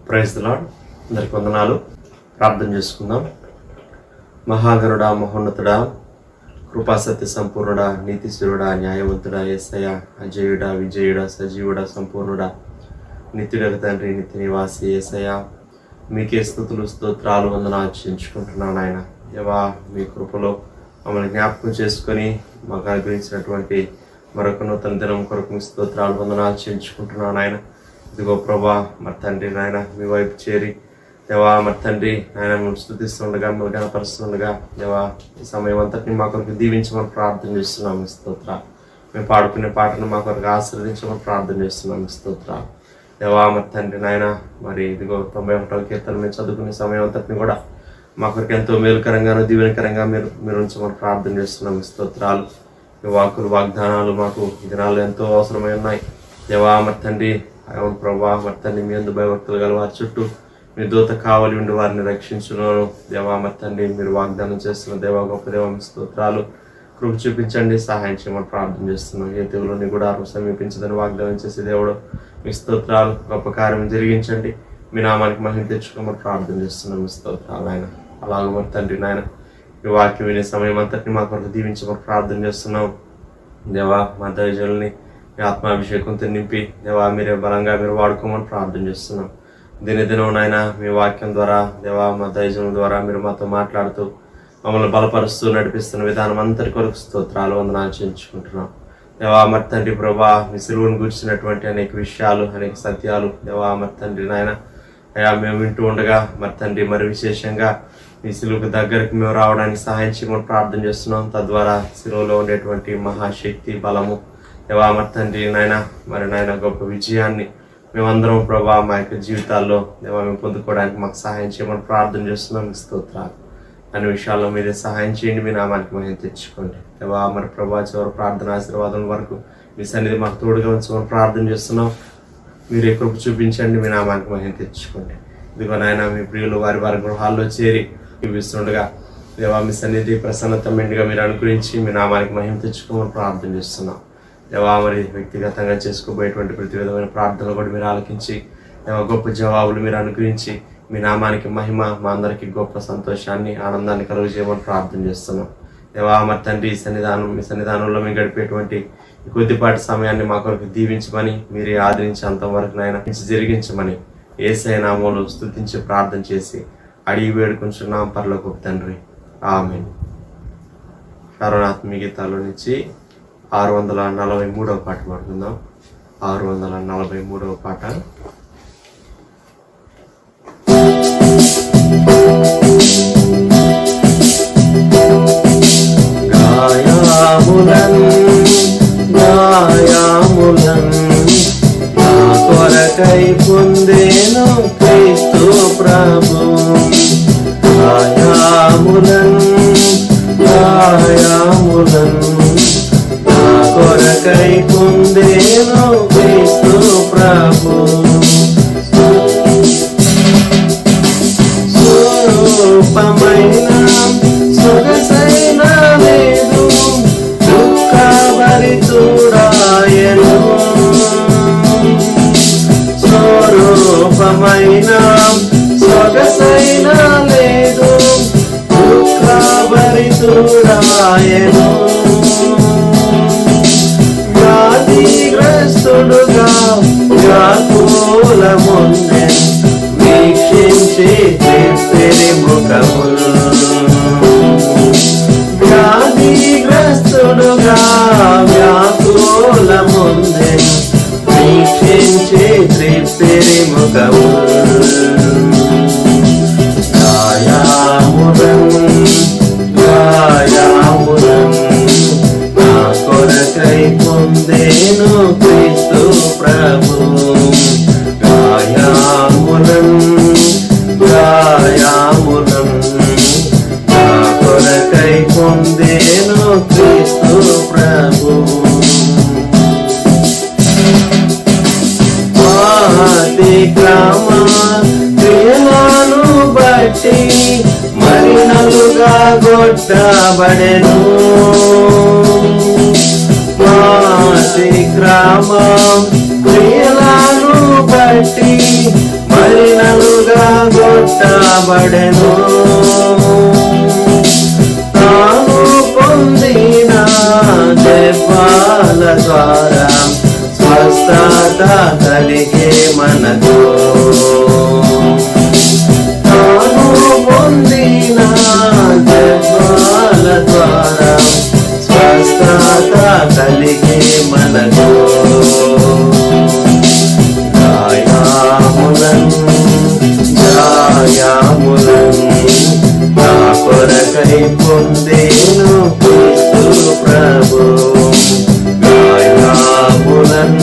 Praise the lord. అందరికి వందనాలు. ప్రార్థన చేసుకుందాం. మహాగరుడా, మహోన్నతుడా, కృపాసత్య సంపూర్ణుడా, నీతిశూరుడా, న్యాయవంతుడా, యేసయ్య, అజయుడా, విజయుడా, సజీవుడా, సంపూర్ణుడా, నిత్యుడకు తండ్రి, నిత్య నివాసి యేసయ్య, మీకే స్తుతులు స్తోత్రాలు వందనాలు చెల్లించుకుంటున్నాను. ఆయన దేవా, మీ కృపలో మమ్మల్ని జ్ఞాపకం చేసుకొని మాకు అనుగ్రహించినటువంటి మరొక నూతన దినం కొరకు మీ స్తోత్రాలు వందనాలు చెల్లించుకుంటున్నాను. ఆయన ఇదిగో ప్రభా, మరి తండ్రి నాయన మీ వైపు చేరి దేవా, మరి తండ్రి నాయన మేము స్తుతిస్తుండగా, మిమ్మల్ని కనపరుస్తుండగా దేవా, ఈ సమయం అంతటిని మా కొరకు దీవించమని ప్రార్థన చేస్తున్నాం. మీ స్తోత్ర మేము పాడుకునే పాటను మా కొరకు ఆశీర్వదించమని ప్రార్థన చేస్తున్నాం. మీ స్తోత్ర దేవా, మరి తండ్రి నాయన మరి ఇదిగో 91వ కీర్తన మేము చదువుకునే సమయం అంతటిని కూడా మా కొరకు ఎంతో మేలుకరంగాను దీవెనకరంగా మీరు ఉంచమని ప్రార్థన చేస్తున్నాం. మీ స్తోత్రాలు, మీ వాక్కులు, వాగ్దానాలు మాకు దినాలు ఎంతో అవసరమై ఉన్నాయి. దేవా, మరి తండ్రి అవును ప్రభా, మరి తండ్రి మీ అందు భయభక్తులు గల వారి చుట్టూ మీ దూత కావలి ఉండి వారిని రక్షించున్నాను. దేవా, మరి తండ్రి మీరు వాగ్దానం చేస్తున్న దేవా, గొప్ప దేవ, మీ స్తోత్రాలు, కృప చూపించండి, సహాయం చేయమని ప్రార్థన చేస్తున్నాం. ఏ తెగులని కూడా సమీపించదని వాగ్దానం చేసే దేవుడు, మీ స్తోత్రాలు, గొప్ప కార్యం జరిగించండి, మీ నామానికి మహిమ తెచ్చుకోమని ప్రార్థన చేస్తున్నాం. మీ స్తోత్రాలు ఆయన అలాగే మరి తండ్రి నాయన మీ వాక్యం వినే సమయం అంతటిని మా కొరకు దీవించమని ప్రార్థన చేస్తున్నాం. దేవా, మా దైవజనుల్ని మీ ఆత్మాభిషేకంతో నింపి దేవా, మీరే బలంగా మీరు వాడుకోమని ప్రార్థన చేస్తున్నాం. దినదినం నాయన మీ వాక్యం ద్వారా దేవా, మా దైవజనుల ద్వారా మీరు మాతో మాట్లాడుతూ మమ్మల్ని బలపరుస్తూ నడిపిస్తున్న విధానం అంతటి కొరకు స్తోత్రాలు వందనాలు చెల్లించుకుంటున్నాం. దేవా, మరి తండ్రి ప్రభా, మీ సిలువను గురించినటువంటి అనేక విషయాలు, అనేక సత్యాలు దేవా, మరి తండ్రి నాయన అయా మేము వింటూ ఉండగా మరి తండ్రి మరి విశేషంగా మీ సిలువకు దగ్గరికి మేము రావడానికి సహాయం చేయమని ప్రార్థన చేస్తున్నాం. తద్వారా సిలువలో ఉండేటువంటి మహాశక్తి, బలము దేవా, మరి తండ్రి నాయన మరి నాయన గొప్ప విజయాన్ని మేమందరం ప్రభా మా యొక్క జీవితాల్లో దేవా మేము పొందుకోవడానికి మాకు సహాయం చేయమని ప్రార్థన చేస్తున్నాం. మీ స్తోత్రాలు అన్ని విషయాల్లో మీరే సహాయం చేయండి, మీ నామానికి మహిమ తెచ్చుకోండి. దేవా, మరి ప్రభా చివరి ప్రార్థన ఆశీర్వాదం వరకు మీ సన్నిధి మాకు తోడుగా ఉంచమని ప్రార్థన చేస్తున్నాం. మీరే కృప చూపించండి, మీ నామానికి మహిమ తెచ్చుకోండి. ఇదిగో నాయన మీ ప్రియులు వారి వారి గృహాల్లో చేరి చూపిస్తుండగా దేవా, మీ సన్నిధి ప్రసన్నత మెండుగా మీరు అనుగ్రహించి మీ నామానికి మహిమ తెచ్చుకోమని ప్రార్థన చేస్తున్నాం. దేవా, మరి వ్యక్తిగతంగా చేసుకోబోయేటువంటి ప్రతి విధమైన ప్రార్థనలు కూడా మీరు ఆలకించి దేవా గొప్ప జవాబులు మీరు అనుగ్రహించి మీ నామానికి మహిమ, మా అందరికీ గొప్ప సంతోషాన్ని, ఆనందాన్ని కలుగజేయమని ప్రార్థన చేస్తున్నాం. దేవా, మరి తండ్రి మీ సన్నిధానంలో మేము గడిపేటువంటి కొద్దిపాటి సమయాన్ని మా కొరకు దీవించమని, మీరే ఆదరించి అంతవరకు నాయన జరిగించమని యేసయ్య నామములో స్తుతించి ప్రార్థన చేసి అడిగి వేడుకుంటున్నాం పరలోకపు తండ్రి, ఆమేన్. శరణాత్మ గీతాల నుంచి 643వ పాట పాడుకుందాం. 643వ పాట. గాయాములన్ నా కొరకై పొందేను క్రీస్తు ప్రభు. గాయాములన్ నా కొరకై పొందేను క్రీస్తు ప్రభు. స్వరూపమైన సొగసైన లేదు దుఃఖభరితుడాయను. స్వరూపమైన సొగసైన లేదు దుఃఖభరితుడాయను. వ్యాధిగ్రస్తుడుగా వ్యాకులముందెను వీక్షించి తెరి ముఖములు. వ్యాధిగ్రస్తుడుగా వ్యాకులముందెను వీక్షించి తెరి ముఖములు. గాయాములన్ నా కొరకై పొందేను క్రీస్తు ప్రభు. గాయాములన్ నా కొరకై పొందేను క్రీస్తు ప్రభు. అతిక్రమ క్రియలను బట్టి మరినలుగా గొట్టబడెను. అతిక్రమ క్రియలను బట్టి మరినలు పడెను. తాను పొందిన దెబ్బల ద్వారా స్వస్థత కలిగే మనకు. తాను పొందిన దెబ్బల ద్వారా స్వస్థత కలిగే మనకు. గాయాములన్ నా కొరకై పొందేను క్రీస్తు ప్రభు. గాయాములన్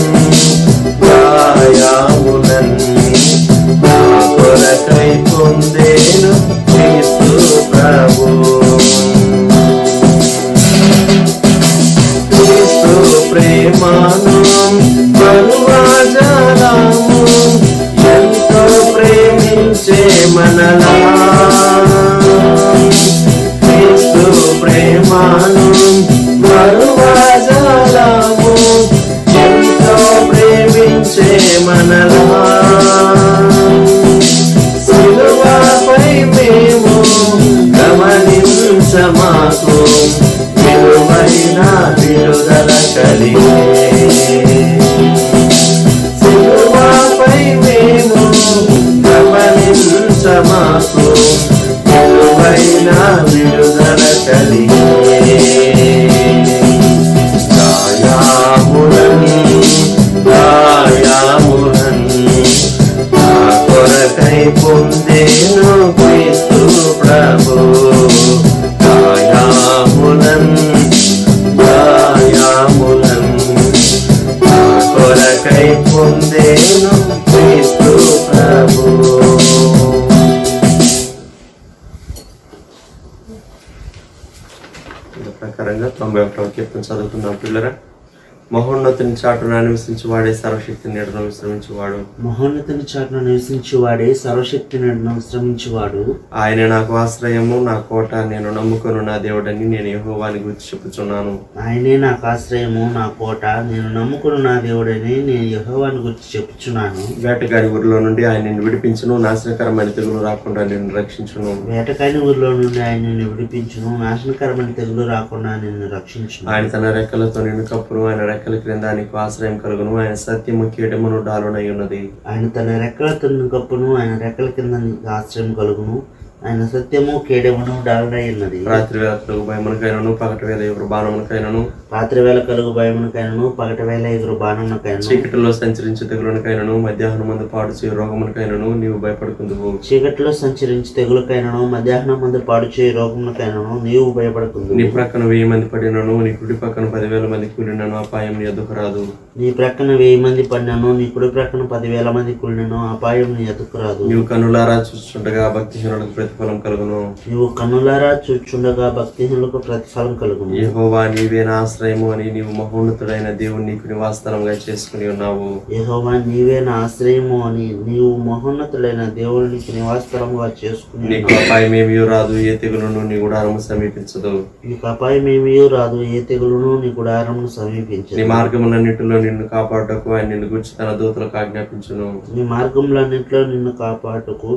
నా కొరకై పొందేను క్రీస్తు ప్రభు. క్రీస్తు ప్రేమను మరువజాలము, ఎంతో ప్రేమించే మనలా. క్రీస్తు ప్రేమను మరువజాలము, ఎంతో ప్రేమించే మనలా. సిలువపై మేము గమనించమాకు విలువైన విడుదల కలిగే. సిలువపై మేము గమనించమాకు విలువైన విడుదల కలిగే. గాయాములన్ నా కొరకై పొందేను క్రీస్తు ప్రభు. గాయాములన్ నా కొరకై పొందేను క్రీస్తు ప్రభు. ప్రకారంగా 91వ కీర్తన చదువుతున్నాం పిల్లరా. మహోన్నతుని చాటున నివసించువాడే సర్వశక్తి నీడను విశ్రమించువాడు. మహోన్నతుని చాటున నివసించువాడే సర్వశక్తి నీడను విశ్రమించువాడు. ఆయనే నాకు ఆశ్రయము, నా కోట, నేను నమ్ముకొను నా దేవుడని నేను యెహోవాని గురించి చెప్పుచున్నాను. ఆయనే నాకు ఆశ్రయము, నా కోట, నేను నమ్ముకున్న నా దేవుడని నేను యెహోవాని గురించి చెప్పుచున్నాను. వేటగాడి ఊరిలో నుండి ఆయన నిన్ను విడిపించును, నాశనకరమైన తెగులు రాకుండా నిన్ను రక్షించును. వేటగాడి ఊరిలో నుండి ఆయన నిన్ను విడిపించును, నాశనకరమైన తెగులు రాకుండా నిన్ను రక్షించును. ఆయన తన రెక్కలతో నిన్ను కప్పును, ఆయన రెక్కల క్రింద నీకు ఆశ్రయం కలుగును. ఆయన సత్యము కీడమును డాలునై ఉన్నది. ఆయన తన రెక్కలతో నిన్ను కప్పును, ఆయన రెక్కల కింద నీకు ఆశ్రయం కలుగును. ఆయన సత్యము కేడమును డాలునై ఉన్నది. రాత్రి వేళ కలుగు భయమునకైనను, పగటి వేళ ఎగురు బాణమునకైనను, రాత్రి వేళ కలుగు భయమునకైనను, పగటి వేళ ఎగురు బాణమునకైనను, చీకటిలో సంచరించే తెగులునకైనను, మధ్యాహ్నం మందు పాడు చేయు రోగమునకైనను నీవు భయపడుకుందువు. చీకటిలో సంచరించి తెగులకైనను, మధ్యాహ్నం మందు పాడు చేయు రోగమునకైనను నీవు భయపడుకుందువు. నీ ప్రక్కన 1000 మంది పడినను, నీ కుడి పక్కన 10,000 మంది కూలినను అపాయం నీ ఎదుకు రాదు. నీ ప్రక్కన 1000 మంది పడినను, నీ కుడి ప్రక్కన 10,000 మంది కూలినను అపాయం నీ ఎదుకు రాదు. నీవు కన్నులారా చూస్తుండగా భక్తిహీనులకు ప్రతిఫలం కలుగును. నీవు కన్నులారా చూచుండగా భక్తిహీనులకు ప్రతిఫలం కలుగును. యెహోవా నీవే నా ఆశ్రయము అని నీవు మహోన్నతుడైన దేవుని నీకు నివాసస్థలంగా చేసుకుని ఉన్నావు. యెహోవా నీవే నా ఆశ్రయము అని నీవు మహోన్నతుడైన దేవుని నీకు నివాసస్థలంగా చేసుకుని నీకు అపాయం ఏమీ రాదు, ఏ తెగులును నీ గుడారము సమీపించదు. నీకు అపాయం ఏమీ రాదు, ఏ తెగులును నీ గుడారమును సమీపించదు. నీ మార్గములన్నిటిలో నిన్ను కాపాడుటకు ఆయన నిన్ను గూర్చి తన దూతలకు ఆజ్ఞాపించును. నీ మార్గములన్నింటిలో నిన్ను కాపాడుటకు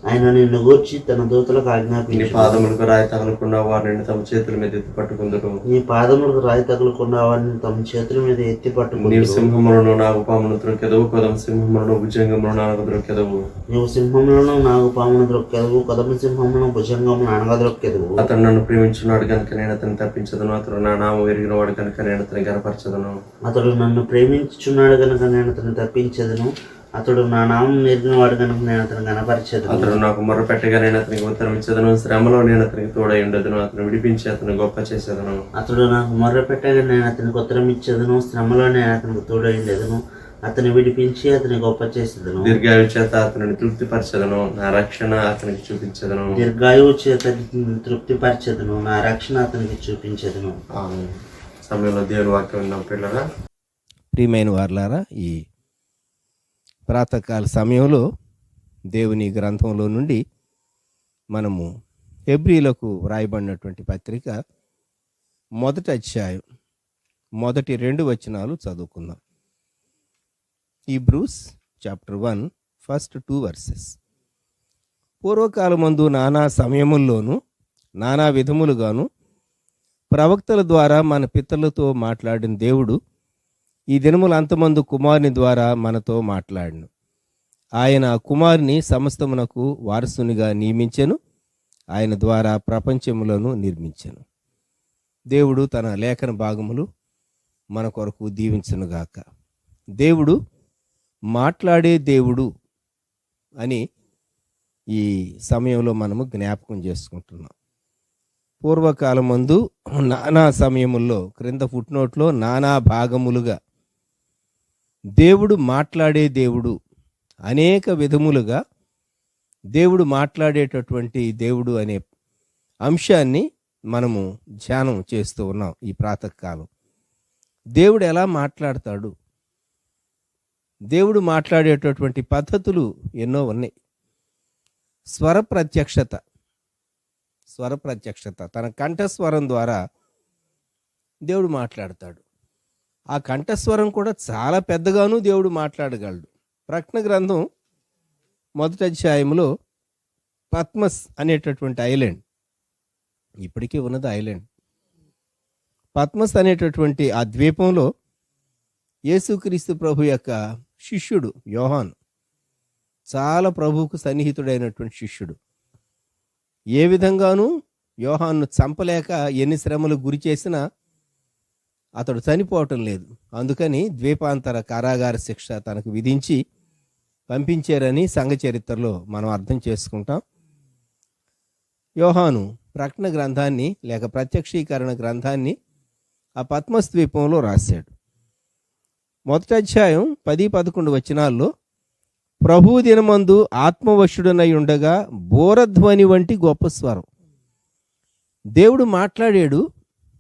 ఆయన నిన్ను గూర్చి తన దూతలకు ఆజ్ఞాపించును. నీ పాదములకు రాయి తగలకుండా వారిని తమ చేతుల మీద ఎత్తి పట్టుకుందురు. నీ పాదములకు రాయి తగలకుండా వారిని తమ చేతుల మీద ఎత్తి పట్టుకుందురు. నీవు సింహములను నాగుపామును త్రొక్కెదవు, కొదమ సింహములను భుజంగములను అనగద్రొక్కెదవు. నీవు సింహములను నాగుపామును ద్రొక్కెదవు, కొదమ సింహములను భుజంగమును అనగద్రొక్కెదవు. అతడు నన్ను ప్రేమించున్నాడు కనుక నేను అతన్ని తప్పించదును, అతడు నా నామం ఎరిగిన వాడు కనుక నేను అతన్ని గనపరచదును. అతడు నన్ను ప్రేమించుచున్నాడు కనుక నేను అతన్ని తప్పించదును, అతడు నా నామం ఎరిగిన వాడు కనుక నేను అతను గనపరచదును. అతడు నాకు మొర్ర పెట్టగా నేను అతనికి ఉత్తరం ఇచ్చదను, శ్రమలో నేను అతనికి తోడై ఉండదును, అతను విడిపించి అతను గొప్ప చేసేదను. అతడు నాకు మొర్ర పెట్టగా నేను అతనికి ఉత్తరం ఇచ్చేదను, శ్రమలో నేను అతనికి తోడై ఉండేదను, అతను విడిపించి అతని గొప్ప చేసేదను. దీర్ఘాయువు చేత అతనిని తృప్తిపరచదను, నా రక్షణ అతనికి చూపించదను. దీర్ఘాయువు చేత తృప్తిపరచదను, నా రక్షణ అతనికి చూపించదను. సమయంలో దేవుని వాక్యం విన్నాం పిల్లరా. ప్రియమైన వారలారా, ఈ ప్రాతకాల సమయంలో దేవుని గ్రంథంలో నుండి మనము హెబ్రీలకు వ్రాయబడినటువంటి పత్రిక 1వ అధ్యాయం 1 2 వచనాలు చదువుకుందాం. Hebrews chapter 1 first 2 verses. పూర్వకాలమందు నానా సమయముల్లోనూ నానా విధములుగాను ప్రవక్తల ద్వారా మన పితరులతో మాట్లాడిన దేవుడు ఈ దినముల అంతమందు కుమారుని ద్వారా మనతో మాట్లాడను. ఆయన కుమారుని సమస్తమునకు వారసునిగా నియమించెను. ఆయన ద్వారా ప్రపంచములను నిర్మించెను. దేవుడు తన లేఖన భాగములు మన కొరకు దీవించునుగాక. దేవుడు మాట్లాడే దేవుడు అని ఈ సమయంలో మనము జ్ఞాపకం చేసుకుంటున్నాం. పూర్వకాలమందు నానా సమయముల్లో క్రింద ఫుట్నోట్లో నానా భాగములుగా దేవుడు మాట్లాడే దేవుడు, అనేక విధములుగా దేవుడు మాట్లాడేటటువంటి దేవుడు అనే అంశాన్ని మనము ధ్యానం చేస్తూ ఉన్నాం ఈ ప్రాతకాలం. దేవుడు ఎలా మాట్లాడతాడు? దేవుడు మాట్లాడేటటువంటి పద్ధతులు ఎన్నో ఉన్నాయి. స్వర ప్రత్యక్షత తన కంఠస్వరం ద్వారా దేవుడు మాట్లాడతాడు. ఆ కంఠస్వరం కూడా చాలా పెద్దగాను దేవుడు మాట్లాడగలడు. ప్రకటన గ్రంథం 1వ అధ్యాయంలో పద్మస్ అనేటటువంటి ఐలాండ్, ఇప్పటికీ ఉన్నది ఐలాండ్, పద్మస్ అనేటటువంటి ఆ ద్వీపంలో యేసుక్రీస్తు ప్రభు యొక్క శిష్యుడు యోహాను, చాలా ప్రభువుకు సన్నిహితుడైనటువంటి శిష్యుడు, ఏ విధంగానూ యోహాను చంపలేక ఎన్ని శ్రమలు గురి చేసినా అతడు చనిపోవటం లేదు. అందుకని ద్వీపాంతర కారాగార శిక్ష తనకు విధించి పంపించారని సంఘ చరిత్రలో మనం అర్థం చేసుకుంటాం. యోహాను ప్రకటన గ్రంథాన్ని లేక ప్రత్యక్షీకరణ గ్రంథాన్ని ఆ పద్మస్ ద్వీపంలో రాశాడు. 1వ అధ్యాయం 10-11 వచనాల్లో ప్రభువు దినమందు ఆత్మవశుడనై ఉండగా బోరధ్వని వంటి గొప్ప స్వరం. దేవుడు మాట్లాడాడు,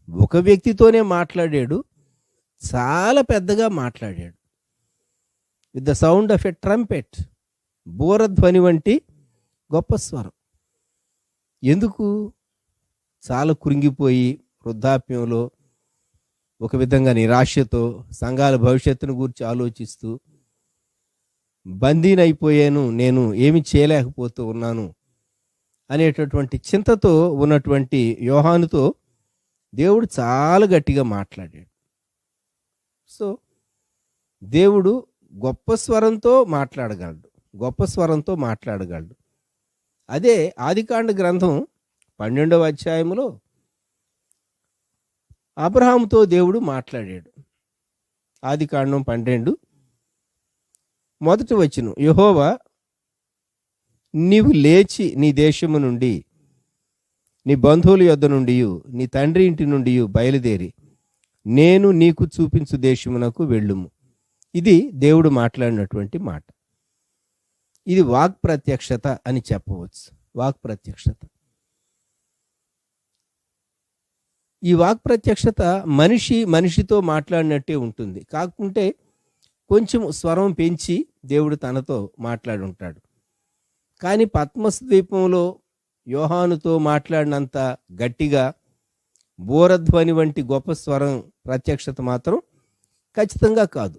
ఒక వ్యక్తితోనే మాట్లాడాడు, చాలా పెద్దగా మాట్లాడాడు. With the sound of a trumpet, బోరధ్వని వంటి గొప్ప స్వరం. ఎందుకు? చాలా కృంగిపోయి వృద్ధాప్యంలో ఒక విధంగా నిరాశతో సంఘాల భవిష్యత్తును గురించి ఆలోచిస్తూ బందీనైపోయాను, నేను ఏమి చేయలేకపోతూ ఉన్నాను అనేటటువంటి చింతతో ఉన్నటువంటి యోహానుతో దేవుడు చాలా గట్టిగా మాట్లాడాడు. సో దేవుడు గొప్ప స్వరంతో మాట్లాడగలడు. అదే ఆదికాండ గ్రంథం 12వ అధ్యాయంలో అబ్రహాముతో దేవుడు మాట్లాడాడు. ఆదికాండం 12 మొదటి వచనం, యెహోవా నీవు లేచి నీ దేశము నుండి, నీ బంధువుల యొద్ద నుండి, నీ తండ్రి ఇంటి నుండి బయలుదేరి నేను నీకు చూపించు దేశమునకు వెళ్ళుము. ఇది దేవుడు మాట్లాడినటువంటి మాట. ఇది వాక్ ప్రత్యక్షత అని చెప్పవచ్చు. వాక్ ప్రత్యక్షత. ఈ వాక్ ప్రత్యక్షత మనిషితో మాట్లాడినట్టే ఉంటుంది. కాకుంటే కొంచెం స్వరం పెంచి దేవుడు తనతో మాట్లాడి ఉంటాడు. కానీ పద్మస్ ద్వీపంలో యోహానుతో మాట్లాడినంత గట్టిగా బోరధ్వని వంటి గొప్ప స్వరం ప్రత్యక్షత మాత్రం ఖచ్చితంగా కాదు.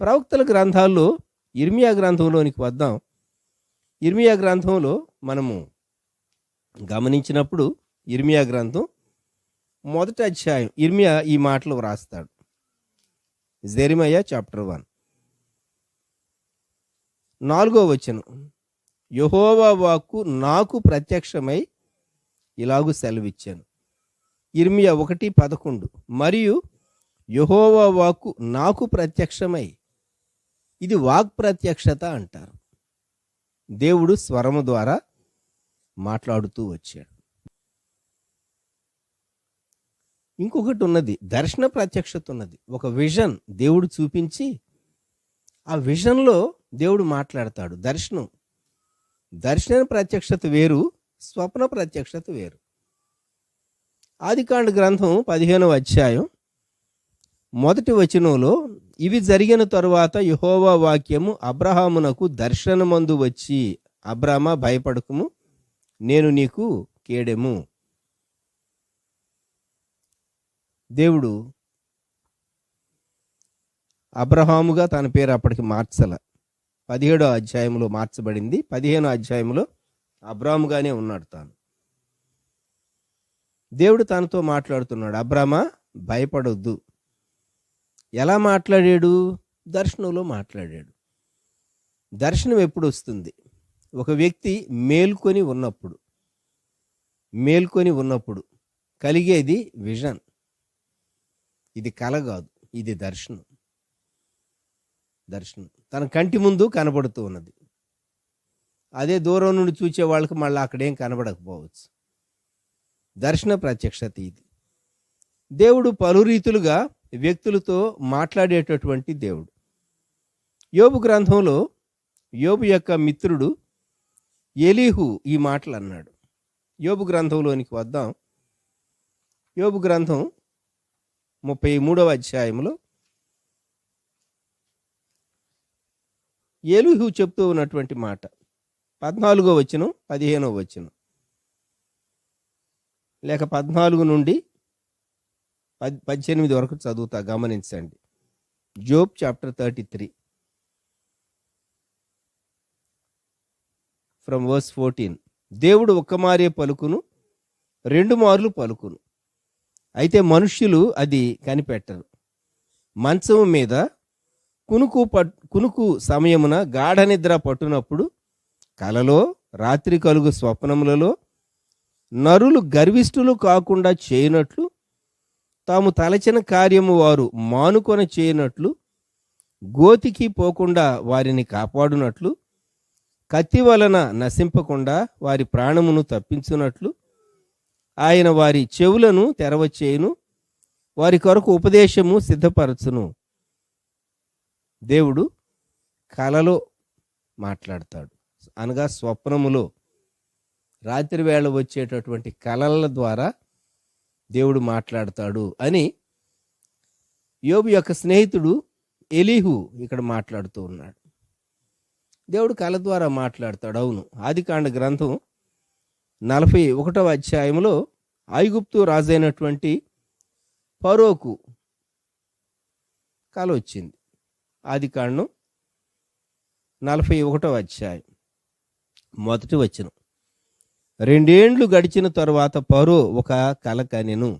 ప్రవక్తల గ్రంథాల్లో ఇర్మియా గ్రంథంలోనికి వద్దాం. ఇర్మియా గ్రంథంలో మనము గమనించినప్పుడు ఇర్మియా గ్రంథం 1వ అధ్యాయం ఇర్మియా ఈ మాటలు వ్రాస్తాడు. జెరెమయా చాప్టర్ 1 4వ వచనం, యెహోవా వాక్కు నాకు ప్రత్యక్షమై ఇలాగు సెలవిచ్చాను. ఇర్మియా 1:11, మరియు యెహోవా వాక్కు నాకు ప్రత్యక్షమై. ఇది వాక్ ప్రత్యక్షత అంటారు. దేవుడు స్వరము ద్వారా మాట్లాడుతూ వచ్చాడు. ఇంకొకటి ఉన్నది, దర్శన ప్రత్యక్షత ఉన్నది. ఒక విజన్ దేవుడు చూపించి ఆ విజన్లో దేవుడు మాట్లాడతాడు. దర్శన ప్రత్యక్షత వేరు, స్వప్న ప్రత్యక్షత వేరు. ఆదికాండ గ్రంథం 15వ అధ్యాయం 1వ వచనంలో, ఇవి జరిగిన తరువాత యెహోవా వాక్యము అబ్రహామునకు దర్శనమందు వచ్చి, అబ్రామా భయపడకుము, నేను నీకు కేడెము. దేవుడు అబ్రహాముగా తన పేరు అప్పటికి మార్చల. 17వ అధ్యాయంలో మార్చబడింది. 15వ అధ్యాయంలో అబ్రాముగానే ఉన్నాడు తాను. దేవుడు తనతో మాట్లాడుతున్నాడు, అబ్రామా భయపడొద్దు. ఎలా మాట్లాడాడు? దర్శనంలో మాట్లాడాడు. దర్శనం ఎప్పుడు వస్తుంది? ఒక వ్యక్తి మేల్కొని ఉన్నప్పుడు కలిగేది విజన్. ఇది కల కాదు, ఇది దర్శనం. తన కంటి ముందు కనబడుతూ ఉన్నది. అదే దూరం నుండి చూసే వాళ్ళకి మళ్ళీ అక్కడేం కనబడకపోవచ్చు. దర్శన ప్రత్యక్షత ఇది. దేవుడు పలు రీతులుగా వ్యక్తులతో మాట్లాడేటటువంటి దేవుడు. యోబు గ్రంథంలో యోబు యొక్క మిత్రుడు ఎలీహు ఈ మాటలు అన్నాడు. యోబు గ్రంథంలోనికి వద్దాం. యోబు గ్రంథం 33వ అధ్యాయంలో ఎలీహు చెప్తూ ఉన్నటువంటి మాట 14వ వచనం 15వ వచనం, లేక 14 నుండి 18 వరకు చదువుతా, గమనించండి. Job chapter 33 from verse 14. దేవుడు ఒక్కమారే పలుకును, 2 మార్లు పలుకును, అయితే మనుష్యులు అది కనిపెట్టరు. మంచము మీద కునుకు సమయమున గాఢ నిద్ర పట్టునప్పుడు, కలలో రాత్రి కలుగు స్వప్నములలో నరులు గర్విష్ఠులు కాకుండా చేయనట్లు, తాము తలచిన కార్యము వారు మానుకొన చేయనట్లు, గోతికి పోకుండా వారిని కాపాడునట్లు, కత్తి వలన నశింపకుండా వారి ప్రాణమును తప్పించునట్లు ఆయన వారి చెవులను తెరవచేయును, వారి కొరకు ఉపదేశము సిద్ధపరచును. దేవుడు కలలో మాట్లాడతాడు, అనగా స్వప్నములో, రాత్రి వేళ వచ్చేటటువంటి కలల ద్వారా దేవుడు మాట్లాడతాడు అని యోబు యొక్క స్నేహితుడు ఎలీహు ఇక్కడ మాట్లాడుతూ ఉన్నాడు. దేవుడు కళ ద్వారా మాట్లాడతాడు. అవును, ఆదికాండ గ్రంథం 41వ అధ్యాయంలో ఐగుప్తు రాజైనటువంటి ఫరోకు కల వచ్చింది. ఆదికాండం 41వ అధ్యాయం 1వ వచనం. 2 ఏండ్లు గడిచిన తరువాత ఫరో ఒక కల కనెను.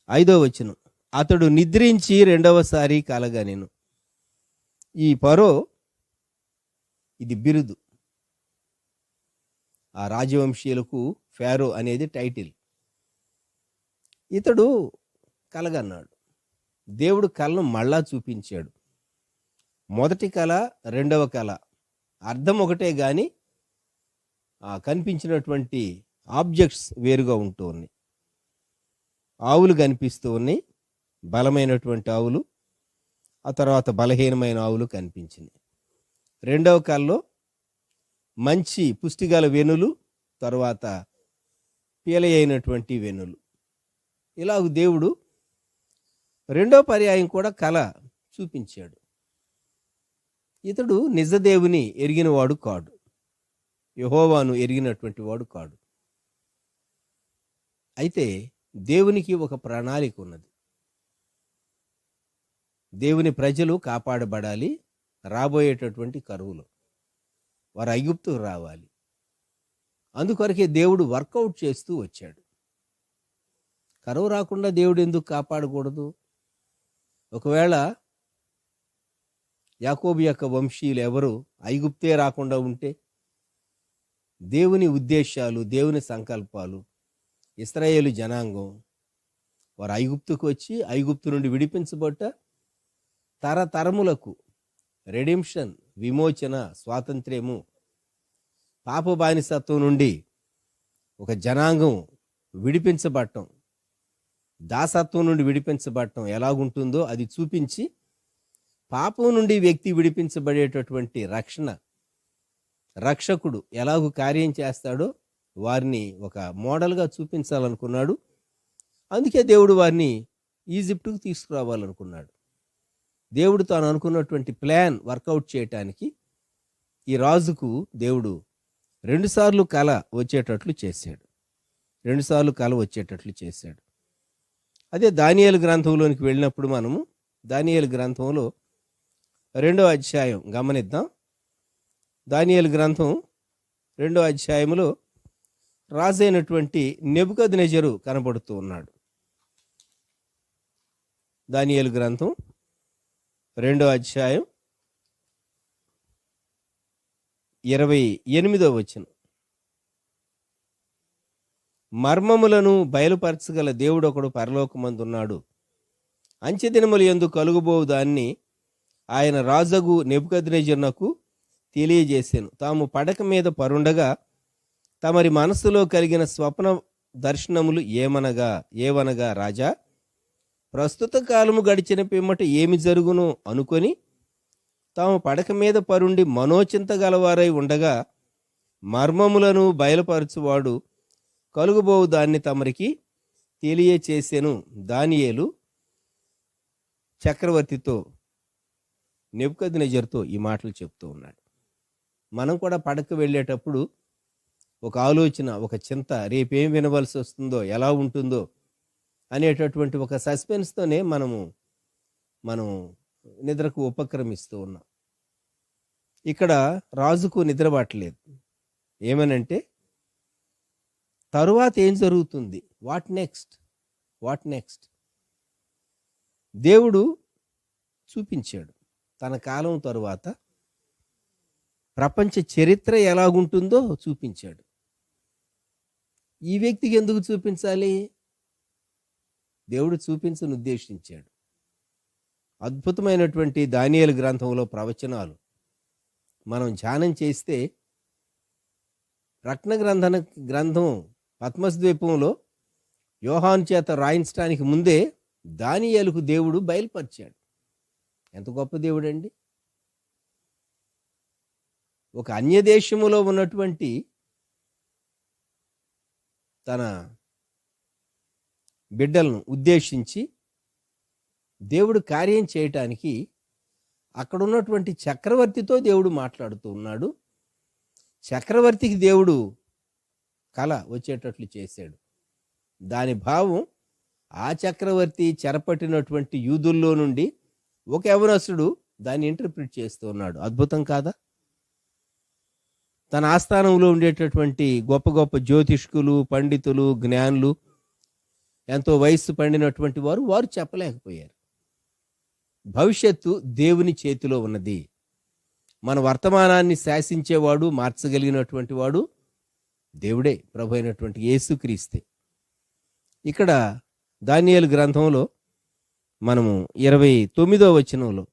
5వ వచనం. అతడు నిద్రించి 2వసారి కలగనెను. ఈ ఫరో, ఇది బిరుదు. ఆ రాజవంశీయులకు ఫారో అనేది టైటిల్. ఇతడు కలగన్నాడు. దేవుడు కళను మళ్ళా చూపించాడు. మొదటి కళ, 2వ కళ అర్థం ఒకటే గాని కనిపించినటువంటి ఆబ్జెక్ట్స్ వేరుగా ఉంటూ ఉన్నాయి. ఆవులు కనిపిస్తూ ఉన్నాయి, బలమైనటువంటి ఆవులు. ఆ తర్వాత బలహీనమైన ఆవులు కనిపించినాయి. 2వ కళలో మంచి పుష్టిగల వెనులు, తర్వాత పీల అయినటువంటి వెనులు. ఇలాగ దేవుడు 2వ పర్యాయం కూడా కళ చూపించాడు. ఇతడు నిజదేవుని ఎరిగినవాడు కాడు, యెహోవాను ఎరిగినటువంటి వాడు కాడు. అయితే దేవునికి ఒక ప్రణాళిక ఉన్నది. దేవుని ప్రజలు కాపాడబడాలి. రాబోయేటటువంటి కరువులో వారు ఐగుప్తుకు రావాలి. అందుకొరకే దేవుడు వర్కౌట్ చేస్తూ వచ్చాడు. కరువు రాకుండా దేవుడు ఎందుకు కాపాడకూడదు? ఒకవేళ యాకోబు యొక్క వంశీయులు ఎవరు ఐగుప్తే రాకుండా ఉంటే, దేవుని ఉద్దేశాలు, దేవుని సంకల్పాలు, ఇశ్రాయేలు జనాంగం వారు ఐగుప్తుకు వచ్చి ఐగుప్తు నుండి విడిపించబట్ట తరతరములకు రెడిమ్షన్, విమోచన, స్వాతంత్ర్యము, పాప బానిసత్వం నుండి ఒక జనాంగం విడిపించబడటం, దాసత్వం నుండి విడిపించబడటం ఎలాగుంటుందో అది చూపించి, పాపం నుండి వ్యక్తి విడిపించబడేటటువంటి రక్షకుడు ఎలాగూ కార్యం చేస్తాడో వారిని ఒక మోడల్గా చూపించాలనుకున్నాడు. అందుకే దేవుడు వారిని ఈజిప్టుకు తీసుకురావాలనుకున్నాడు. దేవుడు తాను అనుకున్నటువంటి ప్లాన్ వర్కౌట్ చేయటానికి ఈ రాజుకు దేవుడు 2 సార్లు కళ వచ్చేటట్లు చేశాడు. 2 సార్లు కళ వచ్చేటట్లు చేశాడు. అదే దానియేలు గ్రంథంలోనికి వెళ్ళినప్పుడు మనము దానియేలు గ్రంథంలో 2వ అధ్యాయం గమనిద్దాం. దానియేలు గ్రంథం 2వ అధ్యాయంలో రాజైనటువంటి నెబుకద్నెజరు కనబడుతూ ఉన్నాడు. దానియేలు గ్రంథం 2వ అధ్యాయం 28వ వచనం. మర్మములను బయలుపరచగల దేవుడు ఒకడు పరలోకమందున్నాడు. అంచెదినములు యందు కలుగుబోవు దాన్ని ఆయన రాజగు నెబుకద్నెజరునకు తెలియజేసెను. తాము పడక మీద పరుండగా తమరి మనస్సులో కలిగిన స్వప్న దర్శనములు ఏవనగా రాజా, ప్రస్తుత కాలము గడిచిన పిమ్మట ఏమి జరుగును అనుకొని తాము పడక మీద పరుండి మనోచింత గలవారై ఉండగా మర్మములను బయలుపరచువాడు కలుగుబోవు దాన్ని తమరికి తెలియచేసెను. దానియేలు చక్రవర్తితో నెబుకద్నెజరుతో ఈ మాటలు చెప్తూ ఉన్నాడు. మనం కూడా పడక వెళ్ళేటప్పుడు ఒక ఆలోచన, ఒక చింత, రేపేం వినవలసి వస్తుందో, ఎలా ఉంటుందో అనేటటువంటి ఒక సస్పెన్స్తోనే మనం నిద్రకు ఉపక్రమిస్తూ ఉన్నాం. ఇక్కడ రాజుకు నిద్ర పట్టలేదు. ఏమనంటే తరువాత ఏం జరుగుతుంది, వాట్ నెక్స్ట్. దేవుడు చూపించాడు తన కాలం తరువాత ప్రపంచ చరిత్ర ఎలాగుంటుందో చూపించాడు. ఈ వ్యక్తికి ఎందుకు చూపించాలి? దేవుడు చూపించని ఉద్దేశించాడు. అద్భుతమైనటువంటి దానియేలు గ్రంథంలో ప్రవచనాలు మనం ధ్యానం చేస్తే రత్న గ్రంథం పద్మస్ ద్వీపంలో యోహాను చేత రాయించడానికి ముందే దానియేలుకు దేవుడు బయలుపరిచాడు. ఎంత గొప్ప దేవుడు అండి! ఒక అన్యదేశములో ఉన్నటువంటి తన బిడ్డలను ఉద్దేశించి దేవుడు కార్యం చేయటానికి అక్కడ ఉన్నటువంటి చక్రవర్తితో దేవుడు మాట్లాడుతూ ఉన్నాడు. చక్రవర్తికి దేవుడు కళ వచ్చేటట్లు చేశాడు. దాని భావం ఆ చక్రవర్తి చెరపట్టినటువంటి యూదుల్లో నుండి ఒక యవనస్తుడు దాన్ని ఇంటర్ప్రిట్ చేస్తూ ఉన్నాడు. అద్భుతం కాదా? తన ఆస్థానంలో ఉండేటటువంటి గొప్ప గొప్ప జ్యోతిష్కులు, పండితులు, జ్ఞానులు, ఎంతో వయస్సు పండినటువంటి వారు చెప్పలేకపోయారు. భవిష్యత్తు దేవుని చేతిలో ఉన్నది. మన వర్తమానాన్ని శాసించేవాడు, మార్చగలిగినటువంటి వాడు దేవుడే, ప్రభు అయినటువంటి యేసుక్రీస్తే. ఇక్కడ దానియేలు గ్రంథంలో మనము 29వ వచనంలో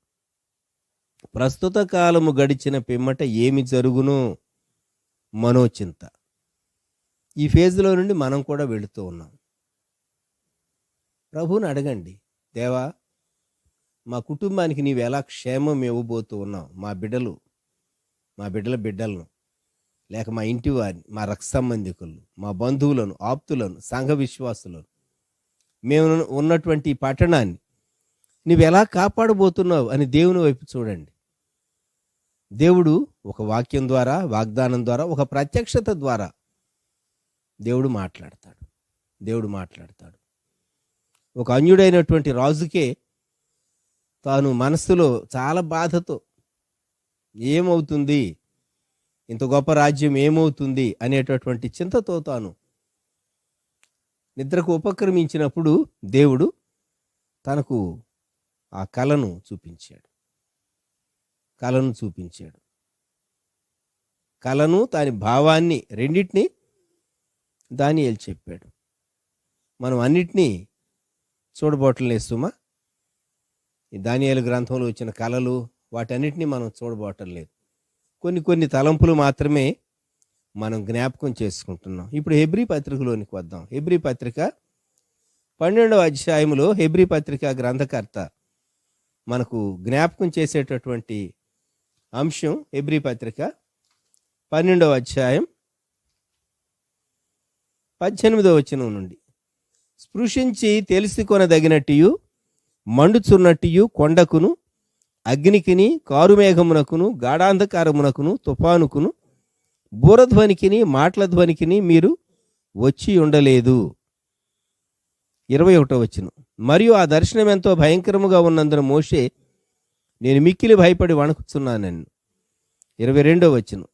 ప్రస్తుత కాలము గడిచిన పిమ్మట ఏమి జరుగును మనోచింత, ఈ ఫేజ్లో నుండి మనం కూడా వెళుతూ ఉన్నాం. ప్రభువుని అడగండి, దేవా మా కుటుంబానికి నీవు ఎలా క్షేమం ఇవ్వబోతూ ఉన్నావు? మా బిడ్డలను, లేక మా ఇంటి వారిని, మా రక్త సంబంధికులను, మా బంధువులను, ఆప్తులను, సంఘ విశ్వాసులను, మేము ఉన్నటువంటి ఈ పట్టణాన్ని నీవు ఎలా కాపాడబోతున్నావు అని దేవుని వైపు చూడండి. దేవుడు ఒక వాక్యం ద్వారా, వాగ్దానం ద్వారా, ఒక ప్రత్యక్షత ద్వారా దేవుడు మాట్లాడతాడు. ఒక అన్యుడైనటువంటి రాజుకే తాను మనస్సులో చాలా బాధతో ఏమవుతుంది, ఇంత గొప్ప రాజ్యం ఏమవుతుంది అనేటటువంటి చింతతో తాను నిద్రకు ఉపక్రమించినప్పుడు దేవుడు తనకు ఆ కళను చూపించాడు. కళను దాని భావాన్ని రెండింటినీ దానియేలు చెప్పాడు. మనం అన్నిటినీ చూడబోవట్లేదు సుమా. ఈ దానియేలు గ్రంథంలో వచ్చిన కళలు వాటన్నిటినీ మనం చూడబోవటం లేదు. కొన్ని తలంపులు మాత్రమే మనం జ్ఞాపకం చేసుకుంటున్నాం. ఇప్పుడు హెబ్రీ పత్రికలోనికి వద్దాం. హెబ్రీ పత్రిక 12వ అధ్యాయంలో హెబ్రీ పత్రిక గ్రంథకర్త మనకు జ్ఞాపకం చేసేటటువంటి అంశం హెబ్రీ పత్రిక 12వ అధ్యాయం 18వ వచనం నుండి, స్పృశించి తెలుసుకొనదగినట్టు మండుచున్నట్టు కొండకును, అగ్నికిని, కారుమేఘమునకును, గాఢాంధకారమునకును, తుఫానుకును, బూరధ్వనికిని, మాటల ధ్వనికిని మీరు వచ్చి ఉండలేదు. 21వ వచనం, మరియు ఆ దర్శనం ఎంతో భయంకరముగా ఉన్నందున మోషే నేను మిక్కిలి భయపడి వణుకుతున్నానని. 22వ వచనం,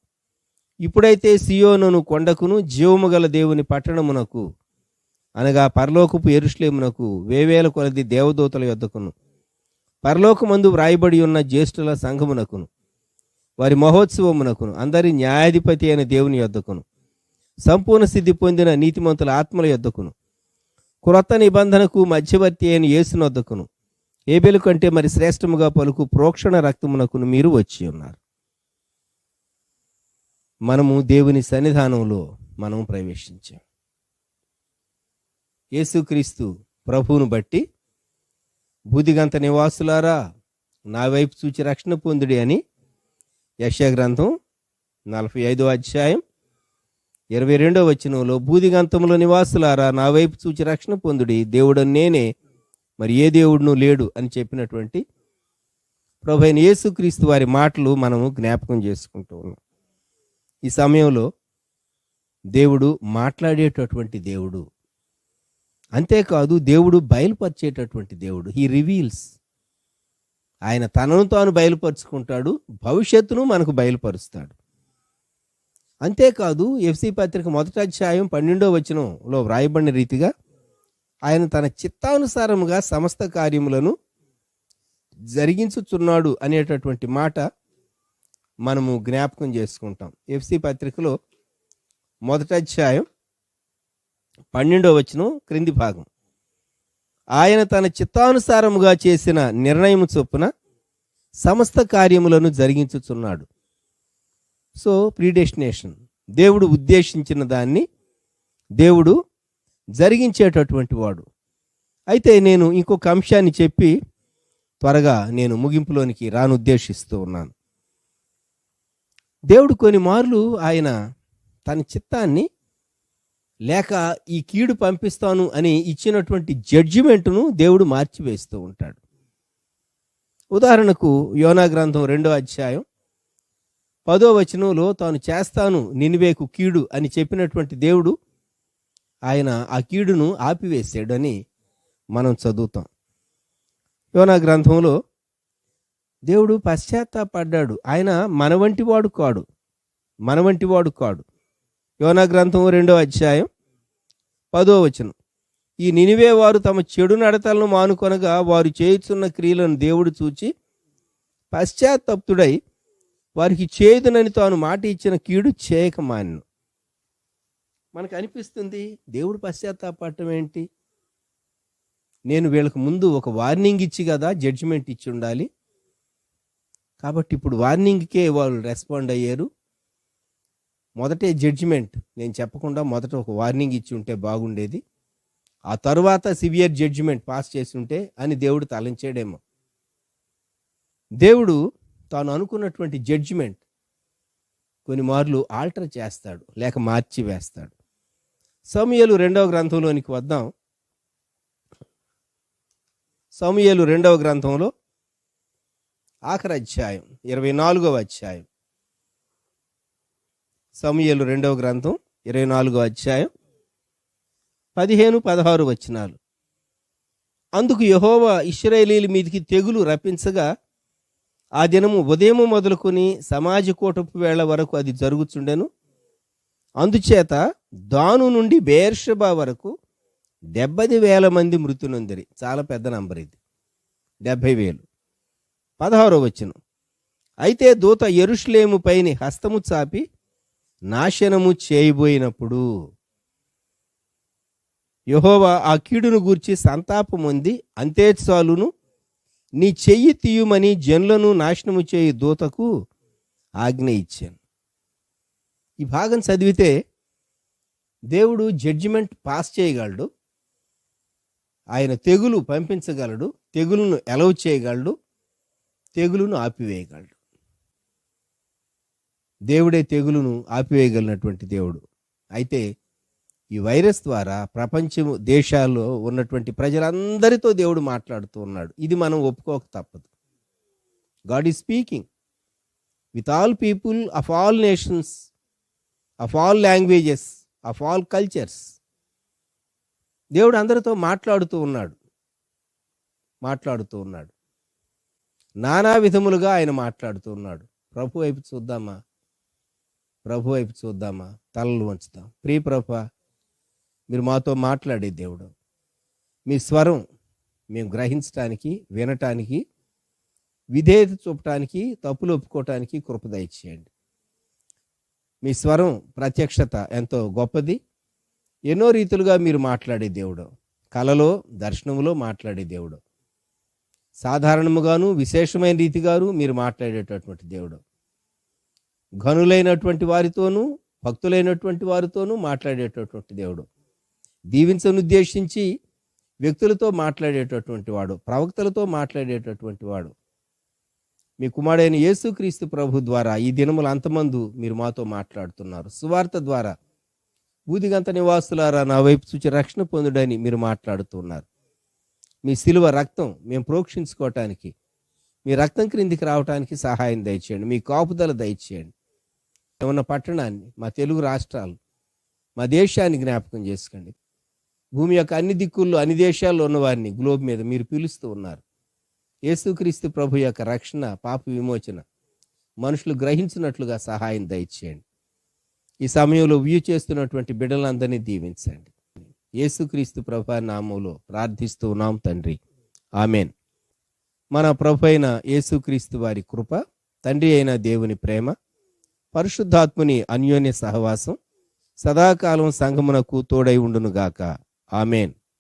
ఇప్పుడైతే సియోనును కొండకును జీవము గల దేవుని పట్టణమునకు అనగా పరలోకపు యెరూషలేమునకు వేవేల కొలది దేవదూతల యొద్దకును పరలోకమందు వ్రాయబడి ఉన్న జ్యేష్ఠుల సంఘమునకును వారి మహోత్సవమునకును అందరి న్యాయాధిపతి అయిన దేవుని యొద్దకును సంపూర్ణ సిద్ధి పొందిన నీతిమంతుల ఆత్మల యొద్దకును క్రొత్త నిబంధనకు మధ్యవర్తి అయిన యేసునొద్దకును ఏబెలు కంటే మరి శ్రేష్టముగా పలుకు ప్రోక్షణ రక్తమునకును మీరు వచ్చి ఉన్నారు. మనము దేవుని సన్నిధానంలో మనం ప్రవేశించాం. యేసుక్రీస్తు ప్రభువును బట్టి బూదిగంత నివాసులారా నా వైపు చూచి రక్షణ పొందుడి అని యెషయా గ్రంథం 45వ అధ్యాయం 22వ వచనంలో బూదిగంతంలో నివాసులారా నా వైపు చూచి రక్షణ పొందుడి, దేవుడు నేనే, మరి ఏ దేవుడును లేడు అని చెప్పినటువంటి ప్రభువైన యేసుక్రీస్తు వారి మాటలు మనము జ్ఞాపకం చేసుకుంటూ ఉన్నాం. ఈ సమయంలో దేవుడు మాట్లాడేటటువంటి దేవుడు, అంతేకాదు దేవుడు బయలుపరిచేటటువంటి దేవుడు. He reveals. ఆయన తనను తాను బయలుపరుచుకుంటాడు, భవిష్యత్తును మనకు బయలుపరుస్తాడు. అంతేకాదు ఎఫ్సి పత్రిక 1వ అధ్యాయం 12వ వచనంలో వ్రాయబడిన రీతిగా ఆయన తన చిత్తానుసారముగా సమస్త కార్యములను జరిగించుచున్నాడు అనేటటువంటి మాట మనము జ్ఞాపకం చేసుకుంటాం. ఎఫ్సి పత్రికలో 1వ అధ్యాయం 12వ వచనం క్రింది భాగం, ఆయన తన చిత్తానుసారముగా చేసిన నిర్ణయము చొప్పున సమస్త కార్యములను జరిగించుచున్నాడు. సో ప్రీడెస్టినేషన్, దేవుడు ఉద్దేశించిన దాన్ని దేవుడు జరిగించేటటువంటి వాడు. అయితే నేను ఇంకొక అంశాన్ని చెప్పి త్వరగా నేను ముగింపులోనికి రానుద్దేశిస్తూ ఉన్నాను. దేవుడు కొన్ని మార్లు ఆయన తన చిత్తాన్ని లేక ఈ కీడు పంపిస్తాను అని ఇచ్చినటువంటి జడ్జిమెంటును దేవుడు మార్చివేస్తూ ఉంటాడు. ఉదాహరణకు యోనా గ్రంథం 2వ అధ్యాయం 10వ వచనంలో తాను చేస్తాను నినివేకు కీడు అని చెప్పినటువంటి దేవుడు ఆయన ఆ కీడును ఆపివేశాడని మనం చదువుతాం. యోనా గ్రంథంలో దేవుడు పశ్చాత్తాపడ్డాడు. ఆయన మన వంటి వాడు కాడు. యోనా గ్రంథం 2వ అధ్యాయం 10వ వచనం, ఈ నినివే వారు తమ చెడు నడతలను మానుకొనగా వారు చేయుచున్న క్రియలను దేవుడు చూచి పశ్చాత్తప్తుడై వారికి చేయుదునని తాను మాట ఇచ్చిన కీడు చేయక మానెను. మనకు అనిపిస్తుంది దేవుడు పశ్చాత్తాపడటం ఏంటి? నేను వీళ్ళకు ముందు ఒక వార్నింగ్ ఇచ్చి కదా జడ్జిమెంట్ ఇచ్చి ఉండాలి, కాబట్టి ఇప్పుడు వార్నింగ్కే వాళ్ళు రెస్పాండ్ అయ్యారు. మొదటే జడ్జిమెంట్ నేను చెప్పకుండా మొదట ఒక వార్నింగ్ ఇచ్చి ఉంటే బాగుండేది, ఆ తరువాత సివియర్ జడ్జిమెంట్ పాస్ చేసి ఉంటే అని దేవుడు తలంచాడేమో. దేవుడు తాను అనుకున్నటువంటి జడ్జిమెంట్ కొన్ని మార్లు ఆల్టర్ చేస్తాడు, లేక మార్చి వేస్తాడు. సమూయేలు 2వ గ్రంథంలోనికి వద్దాం. సమూయేలు 2వ గ్రంథంలో ఆఖరి అధ్యాయం 24వ అధ్యాయం. సమూయేలు 2వ గ్రంథం 24వ అధ్యాయం 15-16 వచనాలు. అందుకు యెహోవా ఇశ్రాయేలీయుల మీదికి తెగులు రప్పించగా ఆ దినము ఉదయము మొదలుకొని సమాజ కూటపు వేళ వరకు అది జరుగుచుండెను. అందుచేత దాను నుండి బెయేర్షెబా వరకు 70,000 మంది మృతి నొందిరి. చాలా పెద్ద నంబర్ ఇది, 70,000. 16వ వచనం, అయితే దూత యెరూషలేము పైని హస్తము చాపి నాశనము చేయబోయినప్పుడు యెహోవా ఆ కీడును గూర్చి సంతాపం పొంది అంతే చాలును, నీ చెయ్యి తీయుమని జనులను నాశనము చేయి దూతకు ఆజ్ఞ ఇచ్చాను. ఈ భాగం చదివితే దేవుడు జడ్జిమెంట్ పాస్ చేయగలడు, ఆయన తెగులు పంపించగలడు, తెగులును ఎలవ్ చేయగలడు, తెగులును ఆపివేయగలడు. దేవుడే తెగులును ఆపివేయగలిగినటువంటి దేవుడు. అయితే ఈ వైరస్ ద్వారా ప్రపంచం దేశాల్లో ఉన్నటువంటి ప్రజలందరితో దేవుడు మాట్లాడుతూ ఉన్నాడు. ఇది మనం ఒప్పుకోక తప్పదు. God is speaking with all people of all nations, of all languages, of all cultures. దేవుడు అందరితో మాట్లాడుతూ ఉన్నాడు. నానా విధములుగా ఆయన మాట్లాడుతూ ఉన్నాడు. ప్రభు వైపు చూద్దామా? ప్రభు వైపు చూద్దామా? తలలు వంచుతాం. ప్రియ ప్రభా, మీరు మాతో మాట్లాడే దేవుడు. మీ స్వరం మేము గ్రహించటానికి, వినటానికి, విధేయత చూపటానికి, తప్పులు ఒప్పుకోవటానికి కృప దయచేయండి. మీ స్వరం ప్రత్యక్షత ఎంతో గొప్పది. ఎన్నో రీతులుగా మీరు మాట్లాడే దేవుడు. కలలో, దర్శనములో మాట్లాడే దేవుడు. సాధారణముగాను విశేషమైన రీతిగాను మీరు మాట్లాడేటటువంటి దేవుడు. ఘనులైనటువంటి వారితోనూ, భక్తులైనటువంటి వారితోనూ మాట్లాడేటటువంటి దేవుడు. దీవించనుద్దేశించి వ్యక్తులతో మాట్లాడేటటువంటి వాడు, ప్రవక్తలతో మాట్లాడేటటువంటి వాడు. మీ కుమారుడైన యేసుక్రీస్తు ప్రభు ద్వారా ఈ దినముల అంతమందు మీరు మాతో మాట్లాడుతున్నారు. సువార్త ద్వారా బూదిగంత నివాసులారా నా వైపు చూచి రక్షణ పొందుడని మీరు మాట్లాడుతున్నారు. మీ శిలువ రక్తం మేము ప్రోక్షించుకోవటానికి, మీ రక్తం క్రిందికి రావటానికి సహాయం దయచేయండి. మీ కాపుదల దయచేయండి. ఉన్న పట్టణాన్ని, మా తెలుగు రాష్ట్రాలు, మా దేశాన్ని జ్ఞాపకం చేసుకోండి. భూమి యొక్క అన్ని దిక్కుల్లో, అన్ని దేశాల్లో ఉన్న వారిని గ్లోబ్ మీద మీరు పిలుస్తూ ఉన్నారు. యేసుక్రీస్తు ప్రభు యొక్క రక్షణ, పాప విమోచన మనుషులు గ్రహించినట్లుగా సహాయం దయచేయండి. ఈ సమయంలో వ్యూ చేస్తున్నటువంటి బిడ్డలందరినీ దీవించండి. యేసుక్రీస్తు ప్రభు నామములో ప్రార్థిస్తూ ఉన్నాం తండ్రి, ఆమెన్. మన ప్రభు అయిన యేసుక్రీస్తు వారి కృప, తండ్రి అయిన దేవుని ప్రేమ, పరిశుద్ధాత్ముని అన్యోన్య సహవాసం సదాకాలం సంఘమునకు తోడై ఉండునుగాక. ఆమెన్.